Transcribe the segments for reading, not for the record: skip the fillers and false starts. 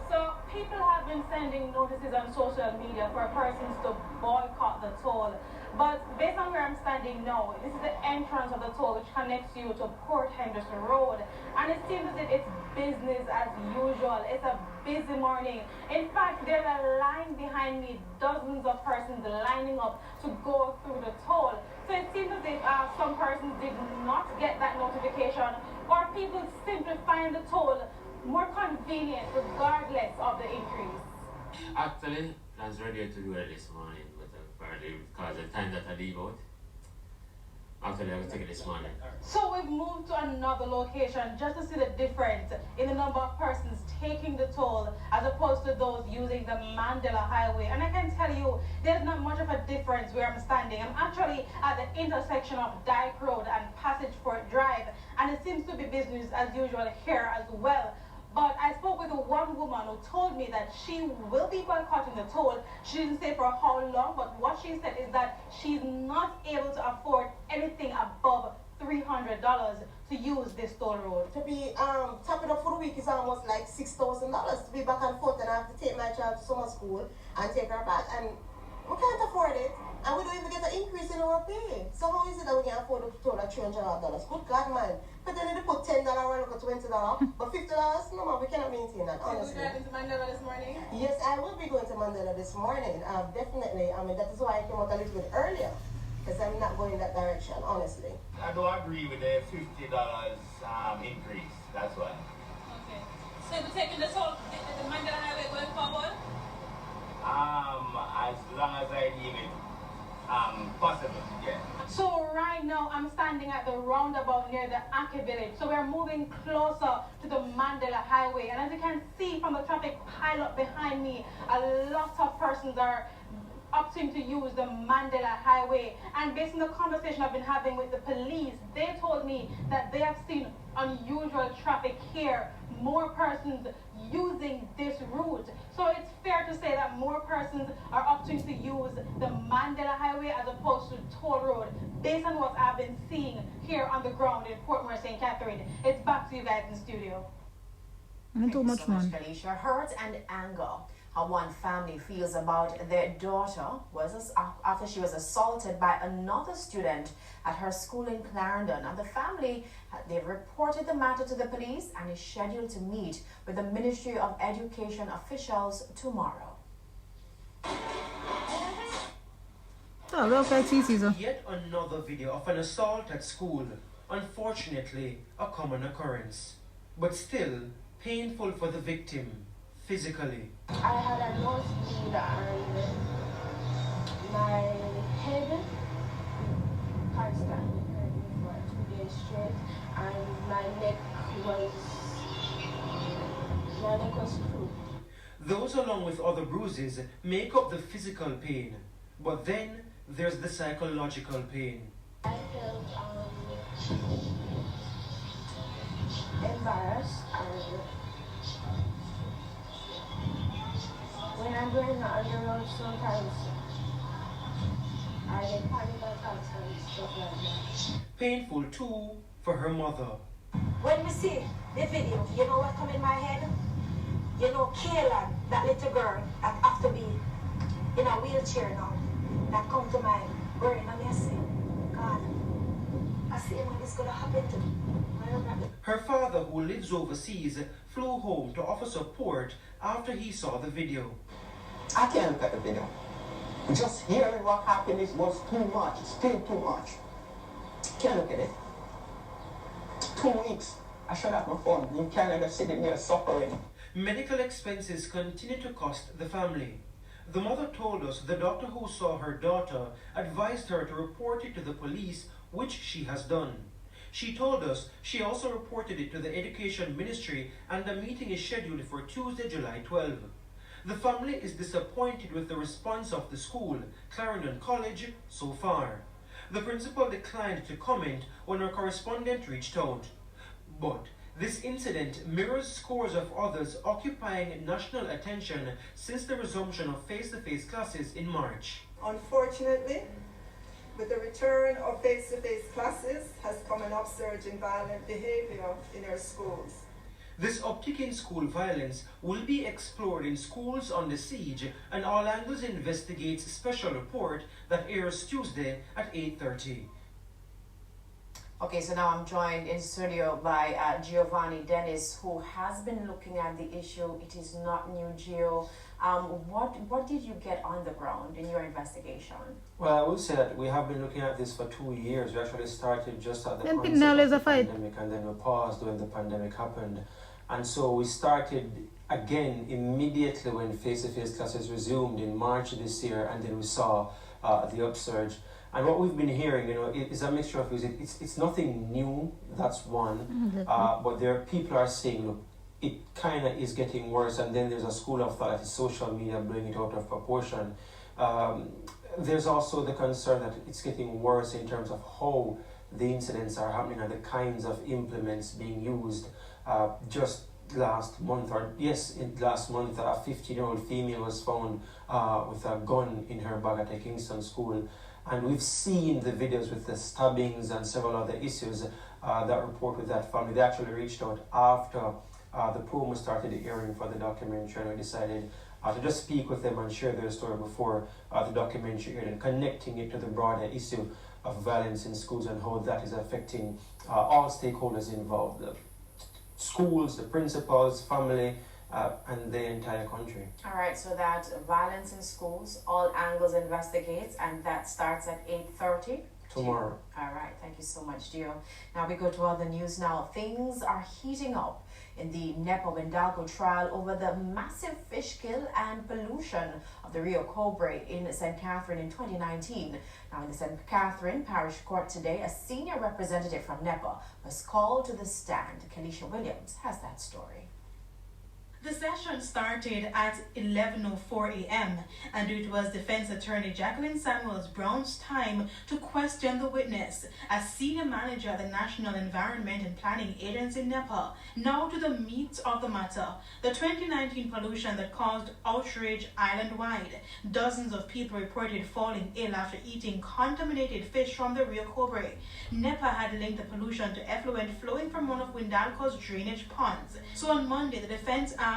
So people have been sending notices on social media for persons to boycott the toll. But based on where I'm standing now, this is the entrance of the toll which connects you to Port Henderson Road. And it seems as if it's business as usual. It's a busy morning. In fact, there's a line behind me, dozens of persons lining up to go through the toll. So it seems as if some persons did not get that notification, or people simply find the toll more convenient regardless of the increase. Actually, I was ready to do it this morning, but apparently because of the time that I leave out, actually I was taking it this morning. So we've moved to another location just to see the difference in the number of persons taking the toll as opposed to those using the Mandela Highway. And I can tell you, there's not much of a difference where I'm standing. I'm actually at the intersection of Dyke Road and Passage Fort Drive, and it seems to be business as usual here as well. But I spoke with one woman who told me that she will be boycotting the toll. She didn't say for how long, but what she said is that she's not able to afford anything above $300 to use this toll road. To be top it up for the week is almost like $6,000 to be back and forth, and I have to take my child to summer school and take her back, and we can't afford it, and we don't even get an increase in our pay. So how is it that we can afford to toll at $300? Good God, man. But then they put $10 or look at $20, but $50, no man, we cannot maintain that, honestly. So you driving to Mandela this morning? Yes, I will be going to Mandela this morning, definitely. I mean, that is why I came out a little bit earlier, because I'm not going that direction, honestly. I don't agree with the $50 increase, that's why. Okay. So you're taking the toll, the Mandela Highway going forward? As long as I deem it possible, yeah. So right now I'm standing at the roundabout near the Aki village. So we're moving closer to the Mandela Highway. And as you can see from the traffic pileup behind me, a lot of persons are opting to use the Mandela Highway. And based on the conversation I've been having with the police, they told me that they have seen unusual traffic here, more persons using this route. So it's fair to say that more persons are opting to use the Mandela Highway as opposed to toll road, based on what I've been seeing here on the ground in Portmore St. Catherine. It's back to you guys in studio. Thank you so much, Felicia. Hurt and anger how one family feels about their daughter after she was assaulted by another student at her school in Clarendon. And the family, they've reported the matter to the police and is scheduled to meet with the Ministry of Education officials tomorrow. Yet another video of an assault at school. Unfortunately, a common occurrence, but still painful for the victim physically. I had a nosebleed and my head constantly hurt me for 2 days straight, and my neck was through. Those, along with other bruises, make up the physical pain, but then there's the psychological pain. I felt embarrassed, and when I'm going on the road sometimes I get panic attacks and stuff like that. Painful too for her mother. When we see the video, you know what come in my head? You know Kayla, that little girl that have to be in a wheelchair now, that come to my brain, and I say, God, I see when this gonna happen to me. Her father, who lives overseas, flew home to offer support after he saw the video. I can't look at the video. Just hearing what happened was too much, still too much. Can't look at it. 2 weeks, I shut off my phone. In Canada, sitting there suffering. Medical expenses continue to cost the family. The mother told us the doctor who saw her daughter advised her to report it to the police, which she has done. She told us she also reported it to the Education Ministry, and the meeting is scheduled for Tuesday, July 12. The family is disappointed with the response of the school, Clarendon College, so far. The principal declined to comment when our correspondent reached out. But this incident mirrors scores of others occupying national attention since the resumption of face-to-face classes in March. Unfortunately, with the return of face-to-face classes has come an upsurge in violent behavior in our schools. This uptick in school violence will be explored in Schools Under Siege, and All Angles Investigates special report that airs Tuesday at 8:30. Okay, so now I'm joined in studio by Giovanni Dennis, who has been looking at the issue. It is not new, Gio. What did you get on the ground in your investigation? Well, I would say that we have been looking at this for 2 years. We actually started just at the And onset of the fight. pandemic, and then we paused when the pandemic happened. And so we started again immediately when face-to-face classes resumed in March this year, and then we saw the upsurge. And what we've been hearing, is a mixture of things. It's nothing new, that's one. But people are saying, look, it kind of is getting worse, and then there's a school of thought that is social media blowing it out of proportion. There's also the concern that it's getting worse in terms of how the incidents are happening and the kinds of implements being used. Just last month, a 15-year-old female was found with a gun in her bag at a Kingston school. And we've seen the videos with the stabbings and several other issues that report with that family. They actually reached out after the promo started airing for the documentary, and we decided to just speak with them and share their story before the documentary aired, and connecting it to the broader issue of violence in schools and how that is affecting all stakeholders involved. The schools, the principals, family, and the entire country. All right, so that violence in schools, All Angles Investigates, and that starts at 8:30. Tomorrow. All right, thank you so much, Gio. Now we go to other news now. Things are heating up in the NEPA-Wendalco trial over the massive fish kill and pollution of the Rio Cobre in St. Catherine in 2019. Now in the St. Catherine Parish Court today, a senior representative from NEPA was called to the stand. Kelisha Williams has that story. The session started at 11:04 a.m. and it was Defense Attorney Jacqueline Samuels Brown's time to question the witness as senior manager at the National Environment and Planning Agency NEPA. Now to the meat of the matter, the 2019 pollution that caused outrage island-wide. Dozens of people reported falling ill after eating contaminated fish from the Rio Cobre. NEPA had linked the pollution to effluent flowing from one of Wendalco's drainage ponds. So on Monday, the defense asked,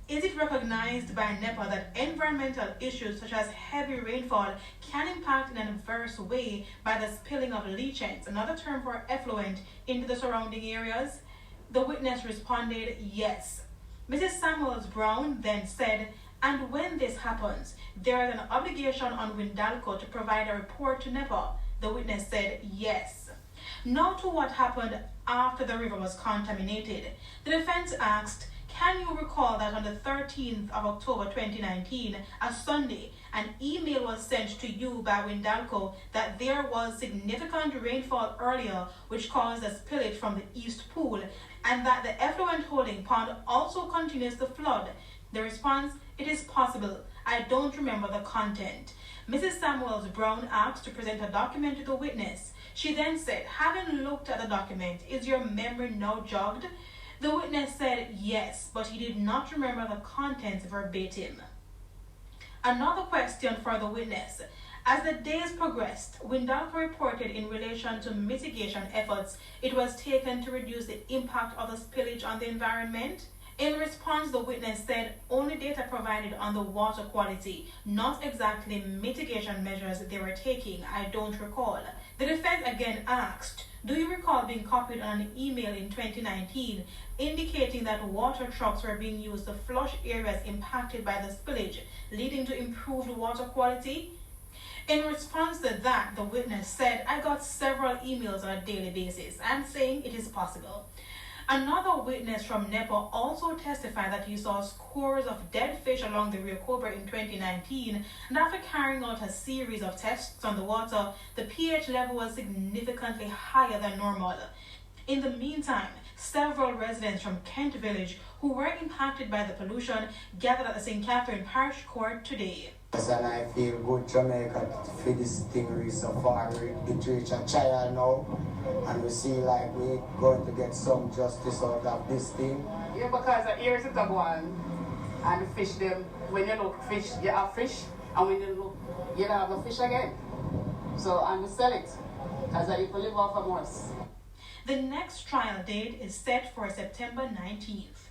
is it recognized by NEPA that environmental issues such as heavy rainfall can impact in an adverse way by the spilling of leachants, another term for effluent, into the surrounding areas? The witness responded, yes. Mrs. Samuels Brown then said, and when this happens, there is an obligation on Wendalco to provide a report to NEPA. The witness said, yes. Now to what happened after the river was contaminated. The defense asked, can you recall that on the 13th of October 2019, a Sunday, an email was sent to you by Wendalco that there was significant rainfall earlier which caused a spillage from the East Pool, and that the effluent holding pond also continues to flood? The response, it is possible. I don't remember the content. Mrs. Samuels Brown asked to present a document to the witness. She then said, having looked at the document, is your memory now jogged? The witness said yes, but he did not remember the contents verbatim. Another question for the witness. As the days progressed, Wendalco reported in relation to mitigation efforts it was taken to reduce the impact of the spillage on the environment. In response, the witness said only data provided on the water quality, not exactly mitigation measures they were taking. I don't recall. The defense again asked, do you recall being copied on an email in 2019 indicating that water trucks were being used to flush areas impacted by the spillage, leading to improved water quality? In response to that, the witness said, I got several emails on a daily basis. I'm saying it is possible. Another witness from NEPA also testified that he saw scores of dead fish along the Rio Cobre in 2019, and after carrying out a series of tests on the water, the pH level was significantly higher than normal. In the meantime, several residents from Kent Village who were impacted by the pollution gathered at the St. Catherine Parish Court today. Yes, and I feel good Jamaica for this thing reach so far. It reach a trial now, and we see like we're going to get some justice out of this thing. Yeah, because the years it go on, and the fish them, when you look fish, you have fish, and when you look, you don't have no fish again. So, and we sell it, because I people live off of us. The next trial date is set for September 19th.